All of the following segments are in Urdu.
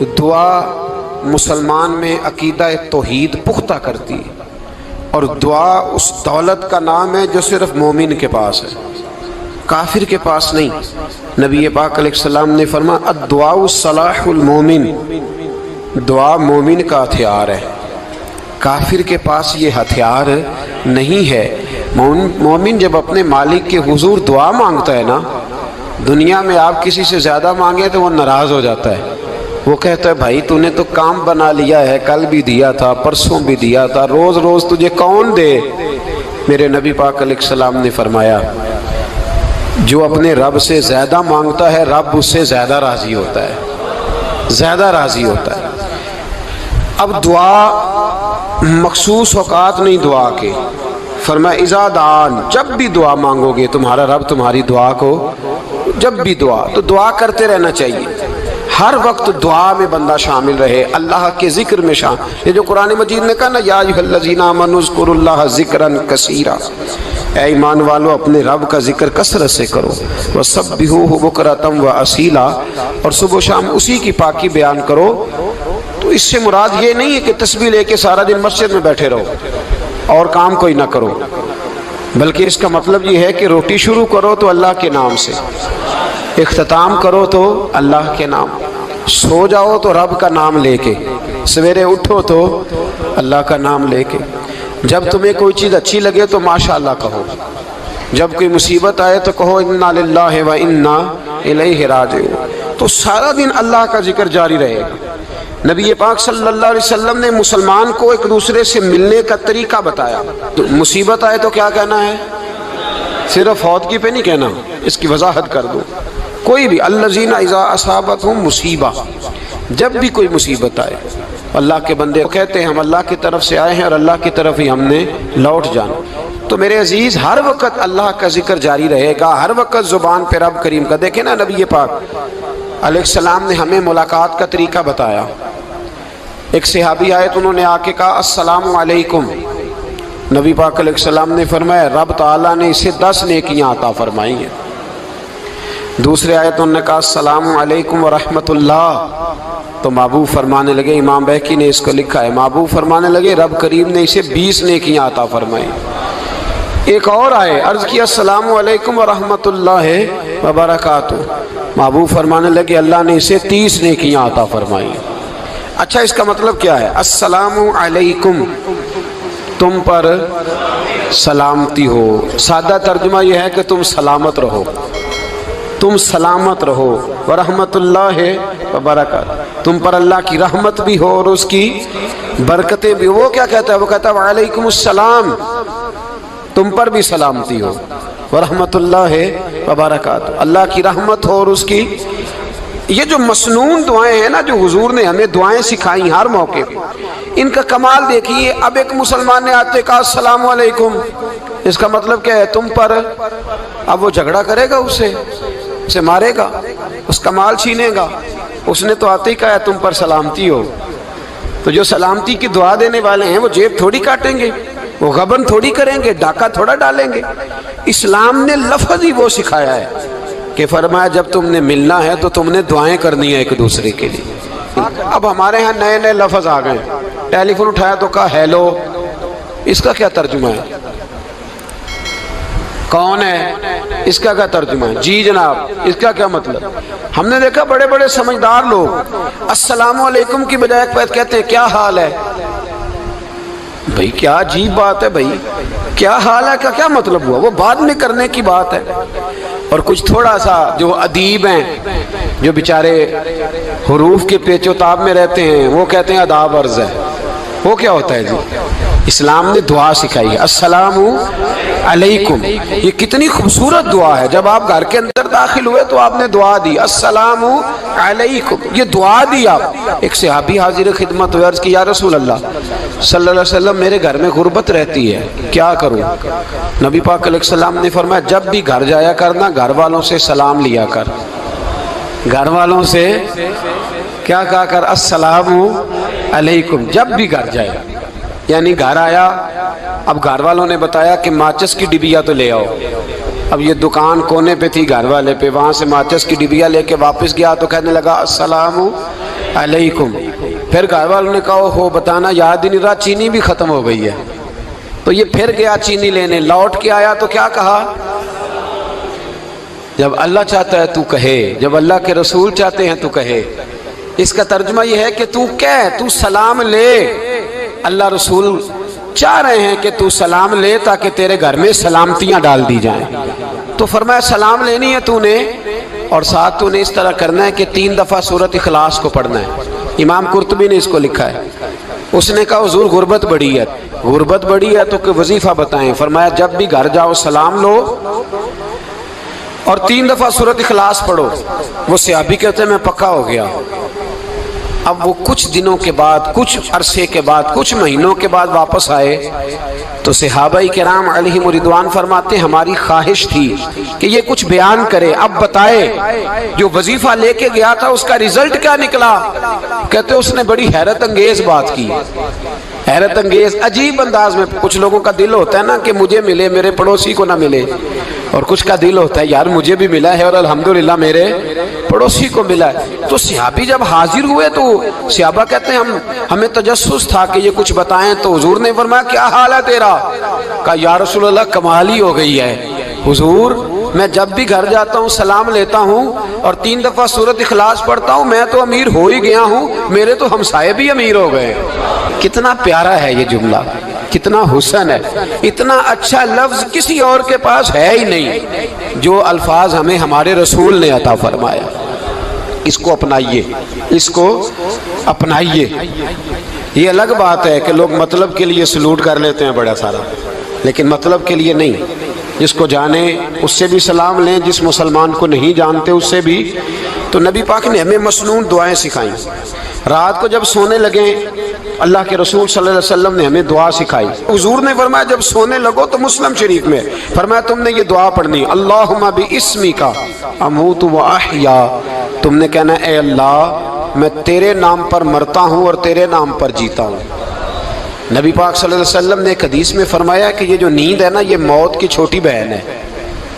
دعا مسلمان میں عقیدہ توحید پختہ کرتی ہے، اور دعا اس دولت کا نام ہے جو صرف مومن کے پاس ہے، کافر کے پاس نہیں۔ نبی پاک علیہ السلام نے فرمایا الدعاء صلاح المومن، دعا مومن کا ہتھیار ہے، کافر کے پاس یہ ہتھیار نہیں ہے۔ مومن جب اپنے مالک کے حضور دعا مانگتا ہے نا، دنیا میں آپ کسی سے زیادہ مانگے تو وہ ناراض ہو جاتا ہے، وہ کہتا ہے بھائی تو نے تو کام بنا لیا ہے، کل بھی دیا تھا، پرسوں بھی دیا تھا، روز روز تجھے کون دے؟ میرے نبی پاک علیہ السلام نے فرمایا جو اپنے رب سے زیادہ مانگتا ہے رب اس سے زیادہ راضی ہوتا ہے، زیادہ راضی ہوتا ہے۔ اب دعا مخصوص اوقات نہیں دعا کے، فرمایا اذا دعان، جب بھی دعا مانگو گے تمہارا رب تمہاری دعا کو، جب بھی دعا تو دعا کرتے رہنا چاہیے، ہر وقت دعا میں بندہ شامل رہے، اللہ کے ذکر میں شامل۔ یہ جو قرآن مجید نے کہا نا یا ایھا الذین آمنوا اذکروا اللہ ذکرا کثیرا، اے ایمان والو اپنے رب کا ذکر کثرت سے کرو، وسبحوہ بکرۃ واصیلا، اور صبح و شام اسی کی پاکی بیان کرو۔ تو اس سے مراد یہ نہیں ہے کہ تسبیح لے کے سارا دن مسجد میں بیٹھے رہو اور کام کوئی نہ کرو، بلکہ اس کا مطلب یہ ہے کہ روٹی شروع کرو تو اللہ کے نام سے، اختتام کرو تو اللہ کے نام، سو جاؤ تو رب کا نام لے کے، سویرے اٹھو تو اللہ کا نام لے کے، جب تمہیں کوئی چیز اچھی لگے تو ماشاءاللہ کہو، جب کوئی مصیبت آئے تو کہو انا للہ و انا الیہ راجعون۔ تو سارا دن اللہ کا ذکر جاری رہے گا۔ نبی پاک صلی اللہ علیہ وسلم نے مسلمان کو ایک دوسرے سے ملنے کا طریقہ بتایا۔ مصیبت آئے تو کیا کہنا ہے؟ صرف فوتگی پہ نہیں کہنا، اس کی وضاحت کر دو۔ کوئی بھی الذین اذا اصابتہم مصیبہ، جب بھی کوئی مصیبت آئے، اللہ کے بندے کہتے ہیں ہم اللہ کی طرف سے آئے ہیں اور اللہ کی طرف ہی ہم نے لوٹ جانا۔ تو میرے عزیز ہر وقت اللہ کا ذکر جاری رہے گا، ہر وقت زبان پہ رب کریم کا۔ دیکھیں نا نبی پاک علیہ السلام نے ہمیں ملاقات کا طریقہ بتایا۔ ایک صحابی آئے تو انہوں نے آ کے کہا السلام علیکم، نبی پاک علیہ السلام نے فرمایا رب تعالیٰ نے اسے 10 نیکیاں عطا فرمائی ہیں۔ دوسرے آئے تو انہوں نے کہا السلام علیکم ورحمۃ اللہ، تو محبوب فرمانے لگے، امام بہقی نے اس کو لکھا ہے، محبوب فرمانے لگے رب کریم نے اسے 20 نیکیاں عطا فرمائی۔ ایک اور آئے، عرض کیا السلام علیکم ورحمۃ اللہ وبرکاتہ، محبوب فرمانے لگے اللہ نے اسے 30 نیکیاں عطا فرمائی۔ اچھا اس کا مطلب کیا ہے؟ السلام علیکم، تم پر سلامتی ہو، سادہ ترجمہ یہ ہے کہ تم سلامت رہو، تم سلامت رہو، ورحمۃ اللہ وبرکاتہ، تم پر اللہ کی رحمت بھی ہو اور اس کی برکتیں بھی۔ وہ کیا کہتا ہے؟ وہ کہتا ہے وعلیکم السلام، تم پر بھی سلامتی ہو، ورحمۃ اللہ وبرکاتہ، اللہ کی رحمت ہو اور اس کی۔ یہ جو مسنون دعائیں ہیں نا جو حضور نے ہمیں دعائیں سکھائی ہر موقع پہ، ان کا کمال دیکھیے۔ اب ایک مسلمان نے آتے کہا السلام علیکم، اس کا مطلب کیا ہے؟ تم پر۔ اب وہ جھگڑا کرے گا اسے مارے گا، اس کا مال چھینے گا؟ اس نے تو آتے ہی کہا ہے تم پر سلامتی ہو۔ تو جو سلامتی کی دعا دینے والے ہیں وہ جیب تھوڑی کاٹیں گے، وہ غبن تھوڑی کریں گے، ڈاکہ تھوڑا ڈالیں گے۔ اسلام نے لفظ ہی وہ سکھایا ہے کہ فرمایا جب تم نے ملنا ہے تو تم نے دعائیں کرنی ہے ایک دوسرے کے لیے۔ اب ہمارے ہاں نئے نئے لفظ آ گئے، ٹیلی فون اٹھایا تو کہا ہیلو، اس کا کیا ترجمہ ہے؟ کون ہے؟ اس کا کیا ترجمہ ہے؟ جی جناب، اس کا کیا مطلب؟ ہم نے دیکھا بڑے بڑے سمجھدار لوگ السلام علیکم کی بجائے کہتے ہیں کیا حال ہے؟ بھئی کیا عجیب بات ہے، بھئی کیا حال ہے کا کیا مطلب ہوا؟ وہ بعد میں کرنے کی بات ہے۔ اور کچھ تھوڑا سا جو ادیب ہیں، جو بیچارے حروف کے پیچ و تاب میں رہتے ہیں، وہ کہتے ہیں آداب عرض ہے۔ وہ کیا ہوتا ہے جی؟ اسلام نے دعا سکھائی ہے السلام علیکم، یہ کتنی خوبصورت دعا ہے۔ جب آپ گھر کے اندر داخل ہوئے تو آپ نے دعا دی السلام علیکم، یہ دعا دی آپ۔ ایک صحابی حاضر خدمت ہوئے، عرض کی یا رسول اللہ صلی اللہ علیہ وسلم میرے گھر میں غربت رہتی ہے، کیا کروں؟ نبی پاک علیہ السلام نے فرمایا جب بھی گھر جایا کرنا گھر والوں سے سلام لیا کر، گھر والوں سے کیا کہا کر؟ السلام علیکم، جب بھی گھر جائے۔ یعنی گھر آیا، اب گھر والوں نے بتایا کہ ماچس کی ڈبیا تو لے آؤ۔ اب یہ دکان کونے پہ تھی گھر والے پہ، وہاں سے ماچس کی ڈبیا لے کے واپس گیا تو کہنے لگا السلام علیکم. پھر گھر والوں نے کہا ہو بتانا یاد ہی نہیں رہا, چینی بھی ختم ہو گئی ہے. تو یہ پھر گیا چینی لینے, لوٹ کے آیا تو کیا کہا؟ جب اللہ چاہتا ہے تو کہے, جب اللہ کے رسول چاہتے ہیں تو کہے. اس کا ترجمہ یہ ہے کہ تو کہہ, تو سلام لے. اللہ رسول چاہ رہے ہیں کہ تو سلام لے تاکہ تیرے گھر میں سلامتیاں ڈال دی جائیں. تو فرمایا سلام لینی ہے تو نے, اور ساتھ تو نے اس طرح کرنا ہے کہ 3 دفعہ سورۃ اخلاص کو پڑھنا ہے. امام قرطبی نے اس کو لکھا ہے. اس نے کہا حضور غربت بڑی ہے. غربت بڑی ہے تو کہ وظیفہ بتائیں. فرمایا جب بھی گھر جاؤ سلام لو اور 3 دفعہ سورۃ اخلاص پڑھو. وہ صحابی کہتے ہیں میں پکا ہو گیا. اب وہ کچھ دنوں کے بعد, کچھ عرصے کے بعد, کچھ مہینوں کے بعد واپس آئے تو صحابہ کرام علیہم رضوان فرماتے ہماری خواہش تھی کہ یہ کچھ بیان کرے, اب بتائے جو وظیفہ لے کے گیا تھا اس کا رزلٹ کیا نکلا. کہتے اس نے بڑی حیرت انگیز بات کی, حیرت انگیز عجیب انداز میں. کچھ لوگوں کا دل ہوتا ہے نا کہ مجھے ملے میرے پڑوسی کو نہ ملے, اور کچھ کا دل ہوتا ہے یار مجھے بھی ملا ہے اور الحمدللہ میرے پڑوسی کو ملا ہے. تو صحابی جب حاضر ہوئے تو صحابہ کہتے ہیں ہمیں تجسس تھا کہ یہ کچھ بتائیں. تو حضور نے فرمایا کیا حال ہے تیرا؟ کہا یا رسول اللہ کمال ہی ہو گئی ہے حضور, میں جب بھی گھر جاتا ہوں سلام لیتا ہوں اور 3 دفعہ سورۃ اخلاص پڑھتا ہوں. میں تو امیر ہو ہی گیا ہوں, میرے تو ہمسائے بھی امیر ہو گئے. کتنا پیارا ہے یہ جملہ, کتنا حسن ہے. اتنا اچھا لفظ کسی اور کے پاس ہے ہی نہیں جو الفاظ ہمیں ہمارے رسول نے عطا فرمایا. اس کو اپنائیے, اس کو اپنائیے. یہ الگ بات ہے کہ لوگ مطلب کے لیے سلوٹ کر لیتے ہیں بڑا سارا, لیکن مطلب کے لیے نہیں. جس کو جانے اس سے بھی سلام لیں, جس مسلمان کو نہیں جانتے اس سے بھی. تو نبی پاک نے ہمیں مسنون دعائیں سکھائیں. رات کو جب سونے لگیں اللہ کے رسول صلی اللہ علیہ وسلم نے ہمیں دعا سکھائی. حضور نے فرمایا جب سونے لگو تو مسلم شریف میں فرمایا تم نے یہ دعا پڑھنی, اللہم باسمک اموت و احیا. تم نے کہنا اے اللہ میں تیرے نام پر مرتا ہوں اور تیرے نام پر جیتا ہوں. نبی پاک صلی اللہ علیہ وسلم نے ایک حدیث میں فرمایا کہ یہ جو نیند ہے نا یہ موت کی چھوٹی بہن ہے,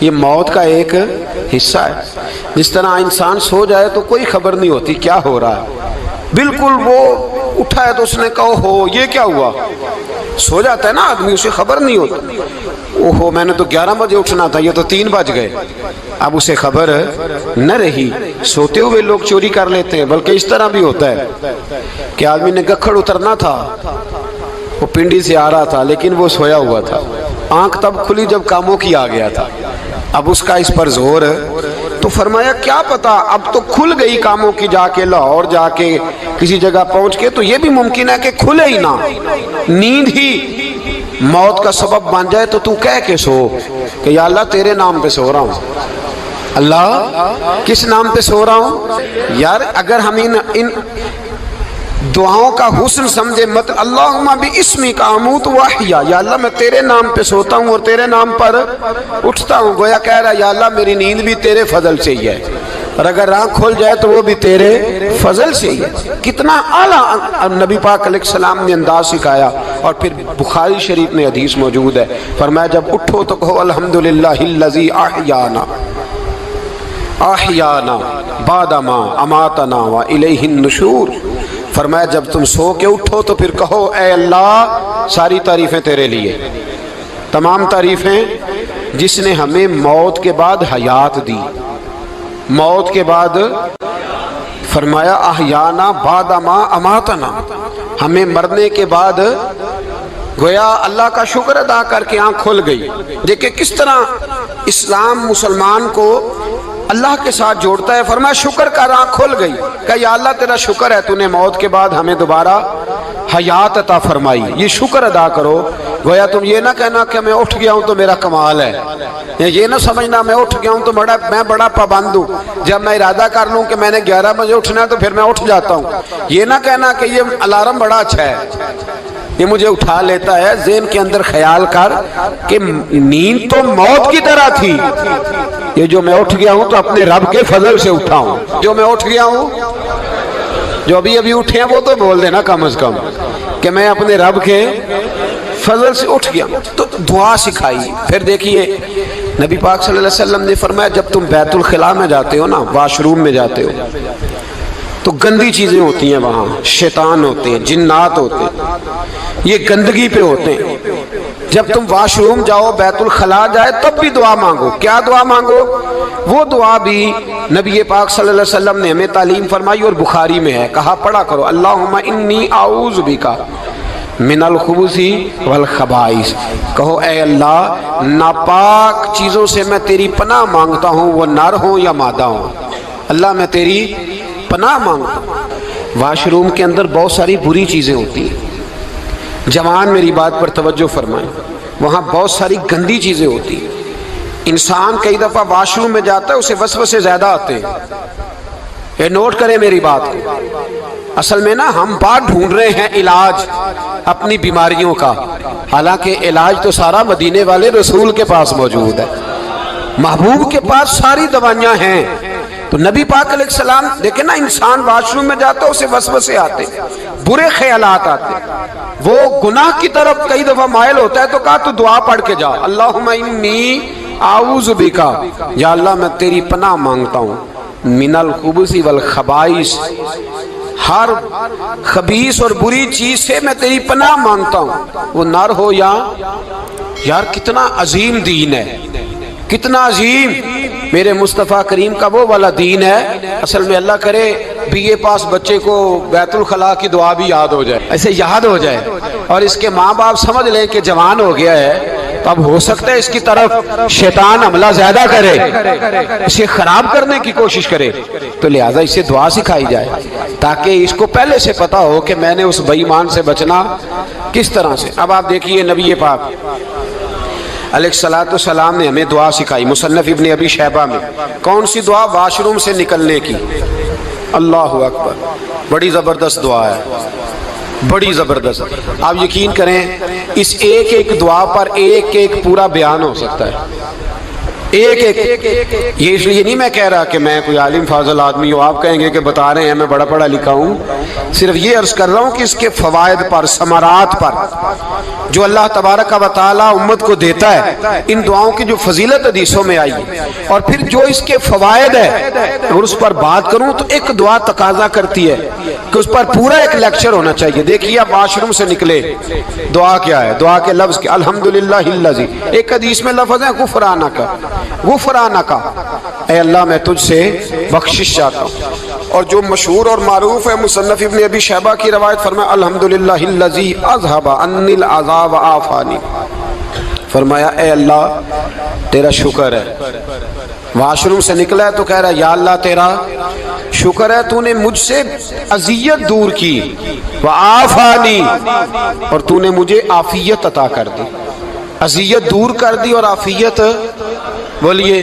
یہ موت کا ایک حصہ ہے. جس طرح انسان سو جائے تو کوئی خبر نہیں ہوتی کیا ہو رہا ہے, بالکل وہ اٹھا ہے تو اس نے کہا ہو یہ کیا ہوا. سو جاتا ہے نا آدمی, اسے خبر نہیں ہوتی. اوہو میں نے تو 11 بجے اٹھنا تھا, یہ تو 3 بج گئے. اب اسے خبر نہ رہی. سوتے ہوئے لوگ چوری کر لیتے ہیں, بلکہ اس طرح بھی ہوتا ہے کہ آدمی نے گکھڑ اترنا تھا, وہ پنڈی سے آ رہا تھا لیکن وہ سویا ہوا تھا. آنکھ تب کھلی جب کاموں کی آ گیا تھا. اب اس کا اس پر زور, تو فرمایا کیا پتا اب تو کھل گئی کاموں کی, جا کے لاہور جا کے کسی جگہ پہنچ کے, تو یہ بھی ممکن ہے کہ کھلے ہی نہ, نیند ہی موت کا سبب بن جائے. تو کہہ کے سو کہ یا اللہ تیرے نام پہ سو رہا ہوں. اللہ کس نام پہ سو رہا ہوں یار؟ اگر ہم ان دعاؤں کا حسن سمجھے مت, اللہم باسمک اموت و احیا, یا اللہ میں تیرے نام پہ سوتا ہوں اور تیرے نام پر اٹھتا ہوں. گویا کہہ رہا یا اللہ میری نیند بھی تیرے فضل سے ہی ہے, اور اگر آنکھ کھل جائے تو وہ بھی تیرے فضل سے ہی ہے. کتنا اعلیٰ نبی پاک علیہ السلام نے انداز سکھایا. اور پھر بخاری شریف میں حدیث موجود ہے, فرمایا جب اٹھو تو کہو الحمدللہ الذی احیانا احیانا بعد ما اماتنا و الیہ النشور. فرمایا جب تم سو کے اٹھو تو پھر کہو اے اللہ ساری تعریفیں تیرے لیے, تمام تعریفیں جس نے ہمیں موت کے بعد حیات دی, موت کے بعد فرمایا احیانا بعد ما اماتنا, ہمیں مرنے کے بعد گویا اللہ کا شکر ادا کر کے آنکھ کھل گئی. دیکھیں کس طرح اسلام مسلمان کو اللہ کے ساتھ جوڑتا ہے. فرمایا شکر کر, آنکھ کھل گئی. کہ یا اللہ تیرا شکر ہے تو نے موت کے بعد ہمیں دوبارہ حیات عطا فرمائی, یہ شکر ادا کرو. گویا تم یہ نہ کہنا کہ میں اٹھ گیا ہوں تو میرا کمال ہے, یہ نہ سمجھنا میں اٹھ گیا ہوں تو میں بڑا پابند ہوں, جب میں ارادہ کر لوں کہ میں نے 11 بجے اٹھنا ہے تو پھر میں اٹھ جاتا ہوں. یہ نہ کہنا کہ یہ الارم بڑا اچھا ہے, یہ مجھے اٹھا لیتا ہے. ذہن کے اندر خیال کر کہ نیند تو موت کی طرح تھی, یہ جو میں اٹھ گیا ہوں تو اپنے رب کے فضل سے اٹھا ہوں. جو میں اٹھ گیا ہوں, جو ابھی وٹھے ہیں وہ تو بول دینا کم از کم کہ میں اپنے رب کے فضل سے اٹھ گیا. تو دعا سکھائی. پھر دیکھیے نبی پاک صلی اللہ علیہ وسلم نے فرمایا جب تم بیت الخلاء میں جاتے ہو نا, واش روم میں جاتے ہو, تو گندی چیزیں ہوتی ہیں وہاں، شیطان ہوتے ہیں، جنات ہوتے ہیں، یہ گندگی پہ ہوتے ہیں۔ جب تم واش روم جاؤ، بیت الخلاء جائے، تب بھی دعا مانگو۔ کیا دعا مانگو؟ وہ دعا بھی نبی پاک صلی اللہ علیہ وسلم نے ہمیں تعلیم فرمائی اور بخاری میں ہے، کہا پڑھا کرو، اللہم انی اعوذ بک من الخبث والخبائث۔ کہو اے اللہ، ناپاک چیزوں سے میں تیری پناہ مانگتا ہوں، وہ نر ہوں یا مادہ ہوں۔ اللہ میں تیری پناہ مانگتا ہوں۔ واش روم کے اندر بہت ساری بری چیزیں ہوتی ہیں، جوان میری بات پر توجہ فرمائیں، وہاں بہت ساری گندی چیزیں ہوتی ہیں۔ انسان کئی دفعہ واش روم میں جاتا ہے، اسے وسوسے زیادہ آتے ہیں، یہ نوٹ کریں میری بات کو۔ اصل میں نا ہم بات ڈھونڈ رہے ہیں علاج اپنی بیماریوں کا، حالانکہ علاج تو سارا مدینے والے رسول کے پاس موجود ہے، محبوب کے پاس ساری دوائیاں ہیں۔ تو نبی پاک علیہ السلام دیکھیں نا، انسان واش روم میں جاتا ہے، اسے وسوسے آتے، برے خیالات آتے، وہ گناہ کی طرف کئی دفعہ مائل ہوتا ہے، تو کہا تو دعا پڑھ کے جا، اللہم انی اعوذ بک، یا اللہ میں تیری پناہ مانگتا ہوں، من الخبث والخبائث، ہر خبیث اور بری چیز سے میں تیری پناہ مانگتا ہوں، وہ نر ہو یا یار۔ کتنا عظیم دین ہے، کتنا عظیم میرے مصطفیٰ کریم کا وہ والا دین ہے۔ اصل میں اللہ کرے بی اے پاس بچے کو بیت الخلاء کی دعا بھی یاد ہو جائے، ایسے یاد ہو جائے، اور اس کے ماں باپ سمجھ لیں کہ جوان ہو گیا ہے، تو اب ہو سکتا ہے اس کی طرف شیطان حملہ زیادہ کرے، اسے خراب کرنے کی کوشش کرے، تو لہٰذا اسے دعا سکھائی جائے تاکہ اس کو پہلے سے پتا ہو کہ میں نے اس بے ایمان سے بچنا کس طرح سے۔ اب آپ دیکھیے نبی پاک علیہ الصلوۃ والسلام نے ہمیں دعا سکھائی، مصنف ابن ابی شیبہ میں۔ کون سی دعا؟ واش روم سے نکلنے کی۔ اللہ اکبر، بڑی زبردست دعا ہے، بڑی زبردست۔ آپ یقین کریں اس ایک ایک دعا پر ایک ایک پورا بیان ہو سکتا ہے، ایک ایک۔ یہ اس لیے نہیں میں کہہ رہا کہ میں کوئی عالم فاضل آدمی ہوں، آپ کہیں گے کہ بتا رہے ہیں میں بڑا پڑھا لکھا ہوں، صرف یہ عرض کر رہا ہوں کہ اس کے فوائد پر، ثمرات پر جو اللہ تبارک و تعالیٰ امت کو دیتا ہے، ان دعاؤں کی جو فضیلت حدیثوں میں آئی ہے، اور پھر جو اس کے فوائد ہے، اگر اس پر بات کروں تو ایک دعا تقاضا کرتی ہے کہ اس پر پورا ایک لیکچر ہونا چاہیے۔ دیکھیے آپ واش روم سے نکلے، دعا کیا ہے؟ دعا کے لفظ کیا؟ الحمدللہ الذی، ایک حدیث میں لفظ ہے غفرانک، غفرانک، اے اللہ میں تجھ سے بخشش چاہتا ہوں۔ اور جو مشہور اور معروف ہے مصنف ابن ابی شیبہ کی روایت، فرمایا الحمدللہ الذی اذھب عنی العذاب وعافانی، فرمایا اے اللہ تیرا شکر ہے۔ واش روم سے نکلا ہے تو کہہ رہا ہے یا اللہ تیرا شکر ہے، تو نے مجھ سے اذیت دور کی، وعافانی، اور تو نے مجھے عافیت عطا کر دی، اذیت دور کر دی اور عافیت۔ بولیے،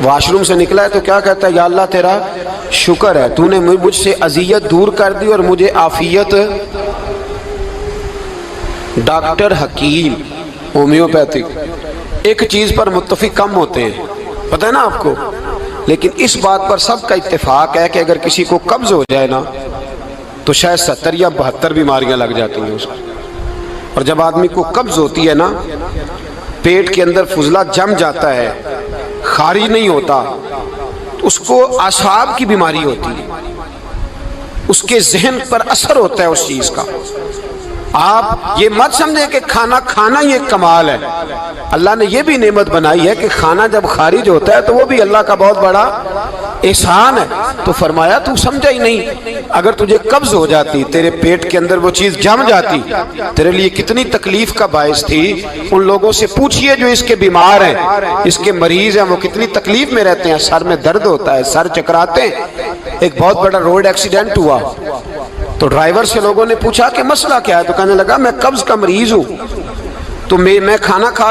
واش روم سے نکلا ہے تو کیا کہتا ہے؟ یا اللہ تیرا شکر ہے، تو نے مجھ سے اذیت دور کر دی اور مجھے عافیت۔ ڈاکٹر حکیم ہومیوپیتھک ایک چیز پر متفق کم ہوتے ہیں، پتہ ہے نا آپ کو، لیکن اس بات پر سب کا اتفاق ہے کہ اگر کسی کو قبض ہو جائے نا تو شاید 70 یا 72 بیماریاں لگ جاتی ہیں اس کو۔ اور جب آدمی کو قبض ہوتی ہے نا، پیٹ کے اندر فضلہ جم جاتا ہے، خارج نہیں ہوتا، اس کو اعصاب کی بیماری ہوتی ہے، اس کے ذہن پر اثر ہوتا ہے اس چیز کا۔ آپ یہ مت سمجھیں کہ کھانا کھانا ہی ایک کمال ہے، اللہ نے یہ بھی نعمت بنائی ہے کہ کھانا جب خارج ہوتا ہے تو وہ بھی اللہ کا بہت بڑا احسان ہے۔ تو فرمایا تو سمجھا ہی نہیں، اگر تجھے قبض ہو جاتی، تیرے پیٹ کے اندر وہ چیز جم جاتی، تیرے لیے کتنی تکلیف کا باعث تھی۔ ان لوگوں سے پوچھئے جو اس کے بیمار ہیں، اس کے مریض ہیں، وہ کتنی تکلیف میں رہتے ہیں، سر میں درد ہوتا ہے، سر چکراتے ہیں۔ ایک بہت بڑا روڈ ایکسیڈنٹ ہوا تو ڈرائیور سے لوگوں نے پوچھا کہ مسئلہ کیا ہے، تو کہنے لگا میں قبض کا مریض ہوں، تو میں کھانا کھا